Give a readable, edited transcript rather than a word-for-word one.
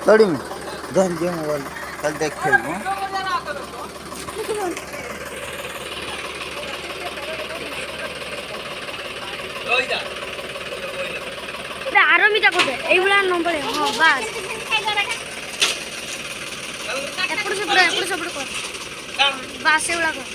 तोड़ी में धन जो मोबाइल कल देख खेलूँ आरो मिटा को এই বলা নম্বর হ্যাঁ বাস এপড় সেপড় কর বাস এগুলা কর